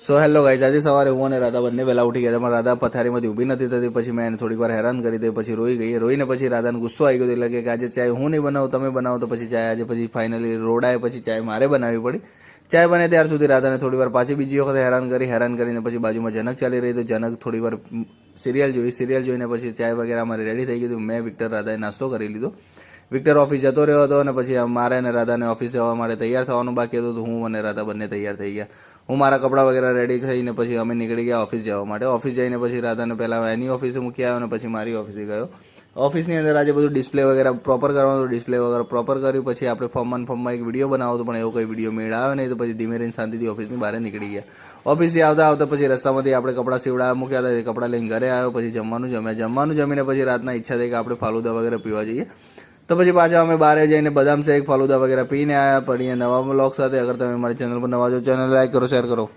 So hello guys, આજે સવારે હું અને રાધા બંને વહેલા ઉઠી ગયા. પણ રાધા પથારીમાંથી ઊભી નથી થતી. પછી મેં એને થોડીક વાર હેરાન કરી દે, પછી રોઈ ગઈ. રોઈને પછી રાધાને ગુસ્સો આવી ગયો, એટલે કે આજે ચાય હું નહીં બનાવું, તમે બનાવો. તો પછી ચાય આજે પછી ફાઇનલી રોડાય, પછી ચાય મારે બનાવવી પડી. ચાય બને ત્યાર સુધી રાધાને થોડી વાર પાછી બીજી વખત હેરાન કરીને પછી બાજુમાં જનક ચાલી રહી. તો જનક થોડી વાર સિરિયલ જોઈને પછી ચાય વગેરે અમારે રેડી થઈ ગયું. મેં વિક્ટર રાધાએ નાસ્તો કરી લીધો. વિક્ટર ઓફિસ જતો રહ્યો હતો અને પછી મારે અને રાધાને ઓફિસ જવા માટે તૈયાર થવાનું બાકી હતું. તો હું અને રાધા બંને તૈયાર થઈ ગયા. હું મારા કપડાં વગેરે રેડી થઈને પછી અમે નીકળી ગયા ઓફિસ જવા માટે. ઓફિસ જઈને પછી રાધાને પહેલાં એની ઓફિસે મૂકી આવ્યો અને પછી મારી ઓફિસે ગયો. ઓફિસની અંદર આજે બધું ડિસ્પ્લે વગેરે પ્રોપર કરવાનું, ડિસ્પ્લે વગેરે પ્રોપર કર્યું. પછી આપણે ફોર્મમાં એક વિડીયો બનાવો હતો, પણ એવો કોઈ વિડીયો મેળ આવે નહીં. તો પછી ધીમે રહીને શાંતિથી ઓફિસની બહાર નીકળી ગયા. ઓફિસથી આવતા પછી રસ્તામાંથી આપણે કપડાં સીવડાવવા મૂક્યા હતા. એ કપડાં લઈને ઘરે આવ્યો. પછી જમવાનું જમીને પછી રાતના ઈચ્છા થઈ કે આપણે ફાલુદા વગેરે પીવા જઈએ. તો પછી પાછા અમે બહાર જઈને બદામ શેક ફાલુદા વગેરે પીને આવ્યા. પડીએ નવા બ્લોગ સાથે. અગર તમે મારી ચેનલ પર નવા છો, ચેનલ લાઈક કરો, શેર કરો.